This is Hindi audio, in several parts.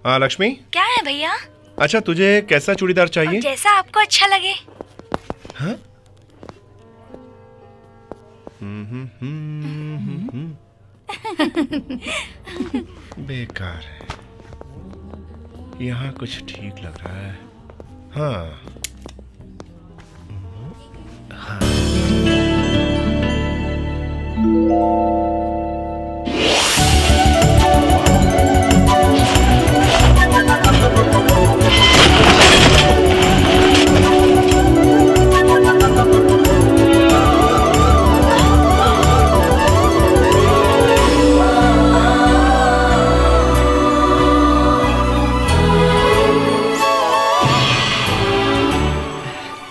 हाँ लक्ष्मी। क्या है भैया? अच्छा तुझे कैसा चूड़ीदार चाहिए? जैसा आपको अच्छा लगे। हाँ? बेकार है, यहाँ कुछ ठीक लग रहा है। हाँ हाँ।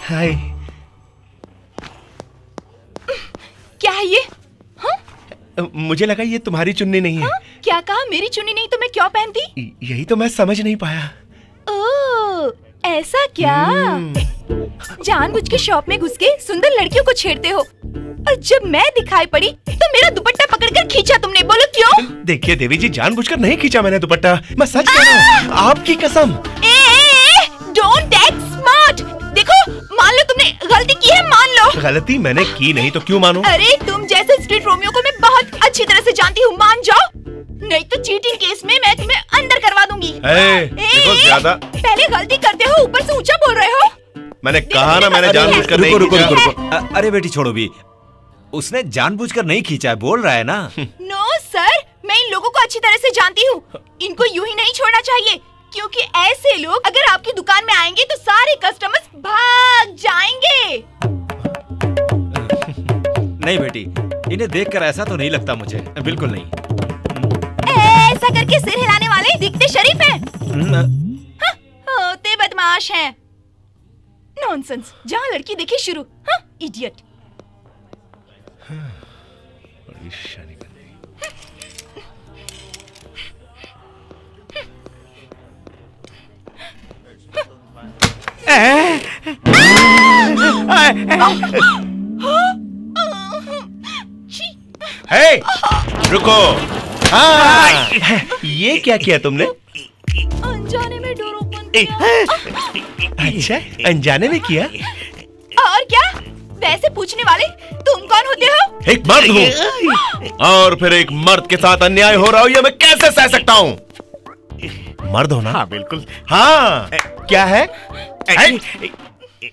हाय। क्या है ये? हाँ? मुझे लगा ये तुम्हारी चुन्नी नहीं है। हाँ? क्या कहा? मेरी चुन्नी नहीं तो मैं क्यों पहनती? यही तो मैं समझ नहीं पाया। ओह, ऐसा क्या? जानबूझ के शॉप में घुस के सुंदर लड़कियों को छेड़ते हो और जब मैं दिखाई पड़ी तो मेरा दुपट्टा पकड़कर खींचा तुमने। बोलो क्यों? देखिए देवी जी, जानबूझकर नहीं खींचा मैंने दुपट्टा, मैं सच कह रहा हूँ, आपकी कसम। Don't act smart. देखो, मान लो तुमने गलती की है, मान लो। गलती मैंने की नहीं तो क्यों मानूं? अरे तुम जैसे स्ट्रीट रोमियो को मैं बहुत अच्छी तरह से जानती हूँ, मान जाओ, नहीं तो चीटिंग केस में मैं तुम्हें अंदर करवा दूंगी। देखो ज्यादा पहले गलती करते हो, ऊपर से ऊंचा बोल रहे हो। मैंने कहा ना, मैंने जानबूझकर नहीं खींचा। रुको। अरे बेटी छोड़ो भी, उसने जानबूझकर नहीं खींचा है, बोल रहा है ना। नो सर, मैं इन लोगों को अच्छी तरह से जानती हूँ, इनको यूं ही नहीं छोड़ना चाहिए, क्योंकि ऐसे लोग अगर आपकी दुकान में आएंगे तो सारे कस्टमर्स भाग जाएंगे। नहीं बेटी, इन्हें देखकर ऐसा तो नहीं लगता मुझे, बिल्कुल नहीं। ऐसा करके सिर हिलाने वाले दिखते शरीफ हैं। होते बदमाश हैं। नॉनसेंस, जहाँ लड़की देखी शुरू। हाँ, इडियट। बड़ी शानी कर दी। हे, रुको। हाँ, ये क्या किया तुमने? अनजाने में डोर ओपन किया। अच्छा, अनजाने में किया? और क्या? वैसे पूछने वाले तुम कौन होते हो? एक मर्द हूँ, और फिर एक मर्द के साथ अन्याय हो रहा हो, ये मैं कैसे सह सकता हूँ? मर्द हो ना? हाँ बिल्कुल। हाँ, क्या है?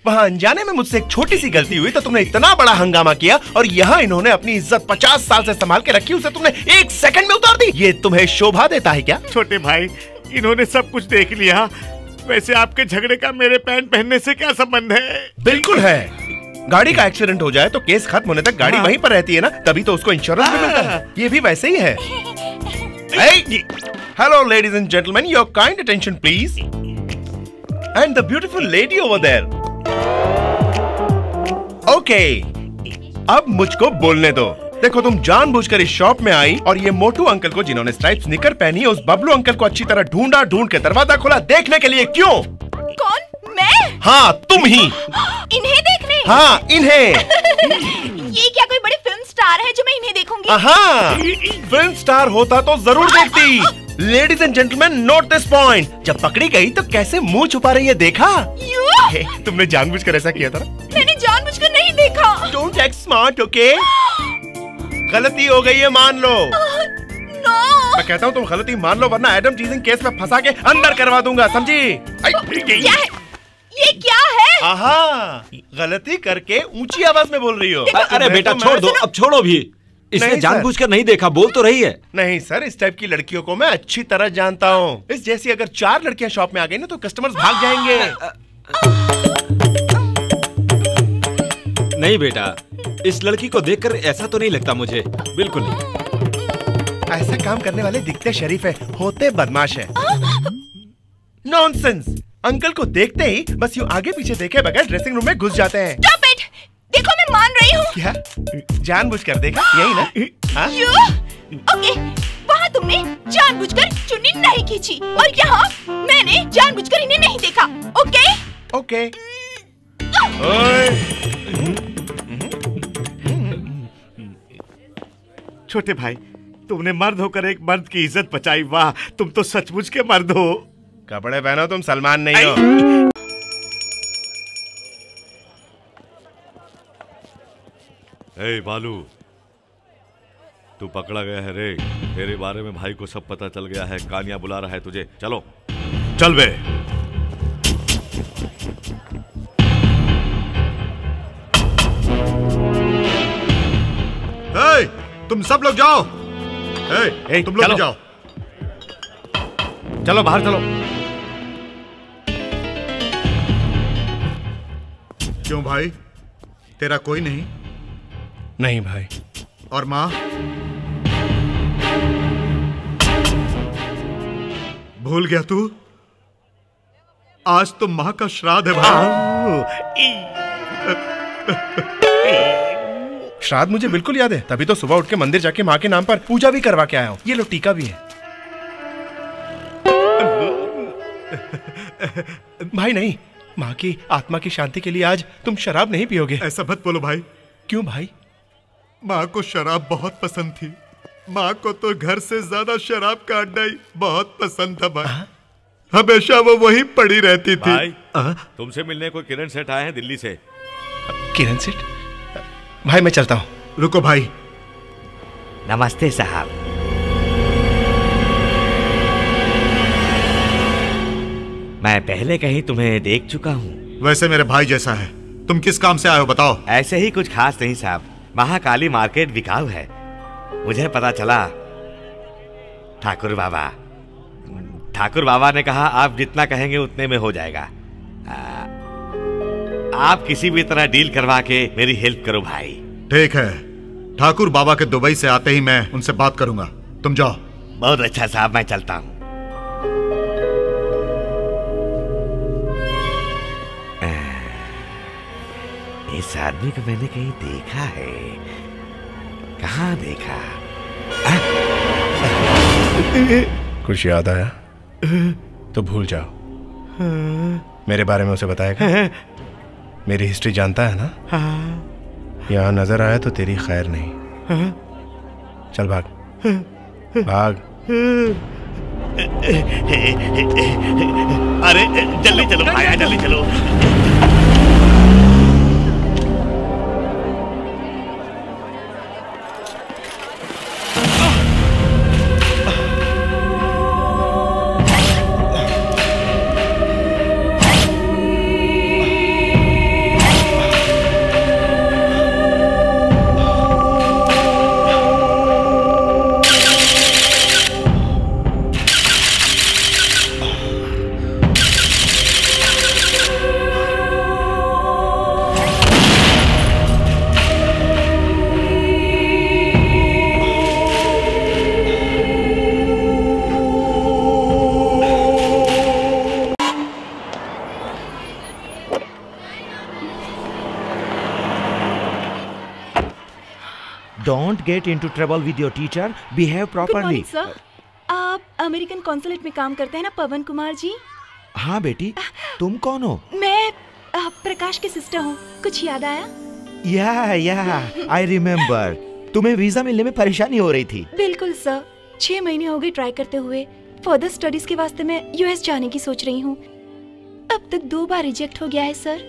वहाँ अनजाने में मुझसे एक छोटी सी गलती हुई तो तुमने इतना बड़ा हंगामा किया, और यहाँ इन्होंने अपनी इज्जत 50 साल से संभाल के रखी, उसे तुमने 1 सेकंड में उतार दी। ये तुम्हें शोभा देता है क्या? छोटे भाई, इन्होंने सब कुछ देख लिया। वैसे आपके झगड़े का मेरे पैंट पहनने से क्या संबंध है? बिल्कुल है। गाड़ी का एक्सीडेंट हो जाए तो केस खत्म होने तक गाड़ी वहीं पर रहती है ना, तभी तो उसको इंश्योरेंस भी मिलता है। ये भी वैसे ही है। Hello ladies and gentleman, your kind attention please, and the beautiful lady over there. Okay, अब मुझको बोलने दो। देखो, तुम जानबूझकर इस शॉप में आई और ये मोटू अंकल को, जिन्होंने स्ट्राइप्स निकर पहनी है, उस बबलू अंकल को अच्छी तरह ढूंढा, ढूंढ के दरवाजा खोला देखने के लिए। क्यों? कौन? मैं? हाँ, तुम ही। इन्हें देखने? हाँ, इन्हें। ये क्या कोई बड़ी फिल्म स्टार है जो मैं इन्हें देखूंगी? हाँ, फिल्म स्टार होता तो जरूर देखती। Ladies and gentleman, note this point. जब पकड़ी गई तो कैसे मुंह छुपा रही है, देखा? तुमने जानबूझकर ऐसा किया था? मैंने जानबूझकर नहीं देखा। Don't act smart, okay? गलती हो गई है, मान लो। नो। मैं कहता हूँ तुम गलती मान लो, वरना एडम टीजिंग केस में फंसा के अंदर करवा दूंगा, समझी? क्या है? ये क्या है? आहा, गलती करके ऊंची आवाज में बोल रही हो। अरे बेटा छोड़ दो, अब छोड़ो भी। इसने जानबूझकर नहीं देखा, बोल तो रही है। नहीं सर, इस टाइप की लड़कियों को मैं अच्छी तरह जानता हूँ। इस जैसी अगर 4 लड़कियां शॉप में आ गई ना तो कस्टमर्स भाग जाएंगे। नहीं बेटा, इस लड़की को देखकर ऐसा तो नहीं लगता मुझे, बिल्कुल नहीं। ऐसा काम करने वाले दिखते शरीफ है, होते बदमाश है। नॉनसेंस। अंकल को देखते ही बस यूं आगे पीछे देखे बगैर ड्रेसिंग रूम में घुस जाते हैं। Stop it! देखो, मैं मान रही हूँ। क्या? जानबूझकर देखा? यही ना? ओके, वहाँ तुमने जानबूझकर चुन्नी नहीं खींची और यहाँ मैंने जानबूझकर इन्हें नहीं देखा। ओके? ओके। छोटे भाई, तुमने मर्द होकर एक मर्द की इज्जत बचाई। वाह, तुम तो सचमुच के मर्द हो। कपड़े पहनो, तुम सलमान नहीं हो। ए बालू, तू पकड़ा गया है रे। तेरे बारे में भाई को सब पता चल गया है। कानिया बुला रहा है तुझे। चलो चल बे। तुम सब लोग जाओ। तुम लोग चलो। जाओ। चलो बाहर चलो। क्यों भाई, तेरा कोई नहीं? नहीं भाई। और माँ? भूल गया तू? आज तो माँ का श्राद्ध है भाई। श्राद्ध मुझे बिल्कुल याद है, तभी तो सुबह उठ के मंदिर जाके माँ के नाम पर पूजा भी करवा के आया हूँ। ये लो टीका भी है। भाई नहीं, माँ की आत्मा की शांति के लिए आज तुम शराब नहीं पियोगे। ऐसा मत बोलो भाई। क्यों भाई? माँ को शराब बहुत पसंद थी। माँ को तो घर से ज्यादा शराब का अड्डा ही बहुत पसंद था भाई। हमेशा वो वहीं पड़ी रहती थी। भाई, तुमसे मिलने कोई किरण सेठ आए हैं दिल्ली से। किरण सेठ? भाई मैं चलता हूँ। रुको भाई। नमस्ते साहब। मैं पहले कहीं तुम्हें देख चुका हूँ। वैसे मेरे भाई जैसा है। तुम किस काम से आए हो बताओ? ऐसे ही कुछ खास नहीं साहब। महाकाली मार्केट बिकाऊ है। मुझे पता चला ठाकुर बाबा ने कहा आप जितना कहेंगे उतने में हो जाएगा। आप किसी भी तरह डील करवा के मेरी हेल्प करो भाई। ठीक है, ठाकुर बाबा के दुबई से आते ही मैं उनसे बात करूंगा। तुम जाओ। बहुत अच्छा साहब, मैं चलता हूँ। इस आदमी को मैंने कहीं देखा है। कहाँ देखा? कुछ याद आया तो भूल जाओ। मेरे बारे में उसे बताएगा? मेरी हिस्ट्री जानता है ना? यहाँ नजर आया तो तेरी खैर नहीं। चल भाग भाग। अरे जल्दी चलो भाई, जल्दी चलो। Don't get into trouble with your teacher. Behave properly. Sir, आप अमेरिकन कॉन्सुलेट में काम करते हैं ना पवन कुमार जी? हाँ बेटी, तुम कौन हो? मैं प्रकाश की सिस्टर हूँ। कुछ याद आया? I remember. तुम्हें वीजा मिलने में परेशानी हो रही थी। बिल्कुल सर, 6 महीने हो गए ट्राई करते हुए। फर्दर स्टडीज के वास्ते मैं यूएस जाने की सोच रही हूँ। अब तक 2 बार रिजेक्ट हो गया है सर।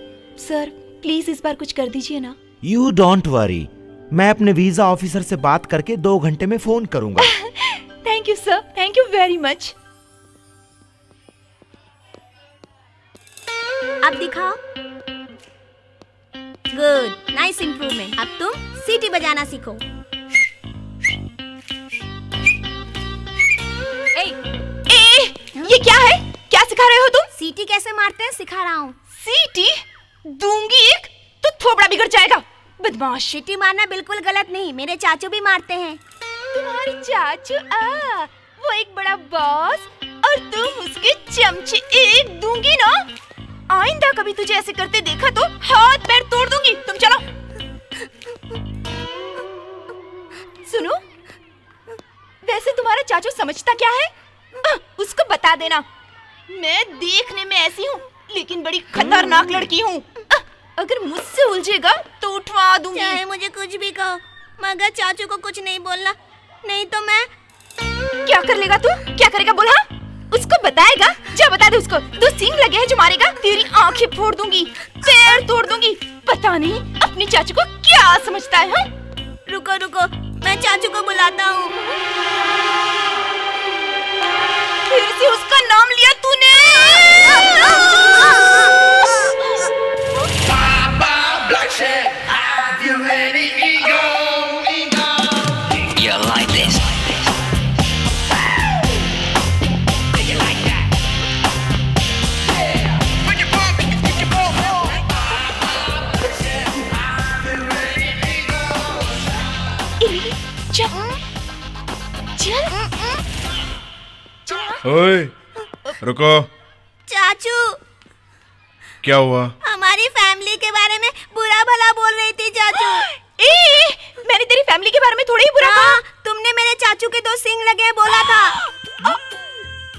सर प्लीज इस बार कुछ कर दीजिए ना। You don't worry. मैं अपने वीजा ऑफिसर से बात करके 2 घंटे में फोन करूंगा। Thank you sir, thank you very much. अब दिखाओ। Good, nice improvement. अब तुम सीटी बजाना सीखो। ये क्या है? क्या सिखा रहे हो तुम? सीटी कैसे मारते हैं सिखा रहा हूँ। सीटी दूंगी एक तो थोबड़ा बिगड़ जाएगा। बदमाश। सीटी मारना बिल्कुल गलत नहीं, मेरे चाचू भी मारते हैं। तुम्हारे चाचू? वो एक बड़ा बॉस और तुम उसके चमचे। एक दूंगी ना, आइंदा कभी तुझे ऐसे करते देखा तो हाथ पैर तोड़ दूंगी। तुम चलो। सुनो, वैसे तुम्हारा चाचू समझता क्या है? उसको बता देना। मैं देखने में ऐसी हूँ लेकिन बड़ी खतरनाक लड़की हूँ। अगर मुझसे उलझेगा तो उठवा दूंगी। चाहे मुझे कुछ भी कहो, मगर चाचू को कुछ नहीं बोलना, नहीं तो मैं। क्या कर लेगा तू? क्या करेगा बोल? हाँ, उसको बताएगा? जा बता दे उसको। 2 सींग लगे हैं जो मारेगा, तेरी आंखें फोड़ दूंगी, पैर तोड़ दूंगी। पता नहीं अपनी चाचू को क्या समझता है। हाँ? रुको रुको, मैं चाचू को बुलाता हूँ। फिर से उसका नाम लिया तूने। ओए, रुको। चाचू, क्या हुआ? हमारी फैमिली के बारे में बुरा भला बोल रही थी चाचू। मैंने तेरी फैमिली के बारे में थोड़ा ही बुरा कहा। तुमने मेरे चाचू के 2 सींग लगे हैं बोला था।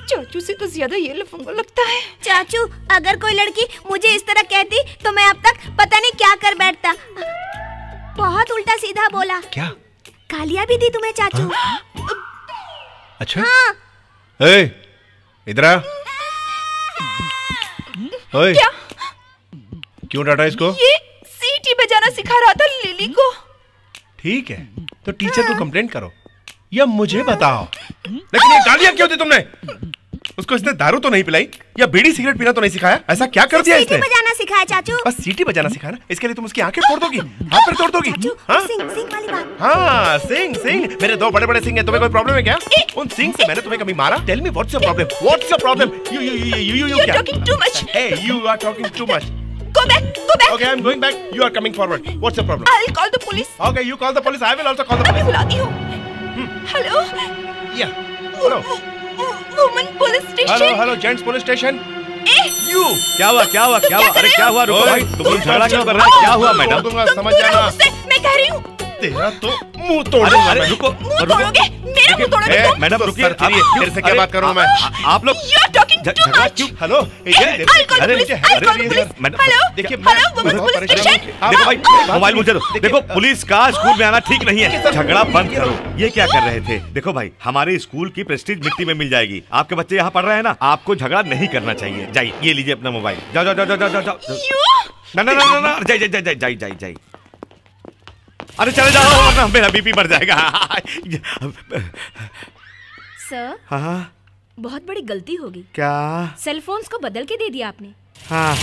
चाचू से तो ज्यादा ये लफंगा लगता है। चाचू, अगर कोई लड़की मुझे इस तरह कहती तो मैं अब तक पता नहीं क्या कर बैठता। बहुत उल्टा सीधा बोला। क्या? गालियाँ भी दी तुम्हें चाचू। अच्छा। हाँ। इधर आ। ओए, क्या? क्यों डांटा इसको? ये सीटी बजाना सिखा रहा था लिली को। ठीक है, तो टीचर को कंप्लेंट करो या मुझे बताओ। लेकिन ये गालियां क्यों दी तुमने? उसको इसने दारू तो नहीं पिलाई या बीड़ी सिगरेट पीना तो नहीं सिखाया? ऐसा क्या कर दिया इसने? सीटी बजाना सिखाया चाचू। बस सीटी बजाना सिखाया ना? इसके लिए तुम उसकी आंखें फोड़ दोगी, हाथ पैर तोड़ दोगी? हाँ? सिंग वाली बात। हाँ, सिंग। मेरे 2 बड़े-बड़े सिंग हैं, तुम्हें कोई प्रॉब्लम है क्या? उन सिंग से मैंने तुम्हें कभी मारा? Tell me what's your problem? What's your problem? You You're talking too much. Hey, you are talking too much. Go back. Okay, I'm going back. You are coming forward. What's your problem? I'll call the police. Okay, you call the police. I will also call the police. अभी बुलाती हूँ। Hello. Yeah. Hello. Woman police station. Hello, gents police station. You क्या हुआ? अरे क्या हुआ? रुको भाई, तुम लोग झगड़ा क्यों कर रहे हो? क्या हुआ मैडम? दूंगा, समझ जाना। मैं कह रही हूँ तेरा तो मुंह तोड़ दूंगा। अरे रुको, मुंह तोड़ोगे, मेरा मुंह तोड़ोगे तुम। मैडम रुकिए, तेरे से क्या बात करूँ मैं? आप लोग You're talking too झगड़ा much. क्यों? Hello, I'll call the police. I'll call the police. Hello. देखिए, Hello, women police station. देखो भाई, मोबाइल मुझे दो। देखो, पुलिस का स्कूल में आना ठीक नहीं है। झगड़ा बंद करो। ये क्या कर रहे थे? देखो भाई, हमारे स्कूल की प्रेस्टीज मिट्टी में मिल जाएगी। आपके बच्चे यहाँ पढ़ रहे हैं ना, आपको झगड़ा नहीं करना चाहिए। जाइए, ये लीजिए अपना मोबाइल। जाओ। ना, जाइए। अरे चले जाओ, वरना मेरा बीपी बढ़ जाएगा। सर, हाँ, बहुत बड़ी गलती होगी। क्या? सेल फोन्स को बदल के दे दिया आपने। हाँ।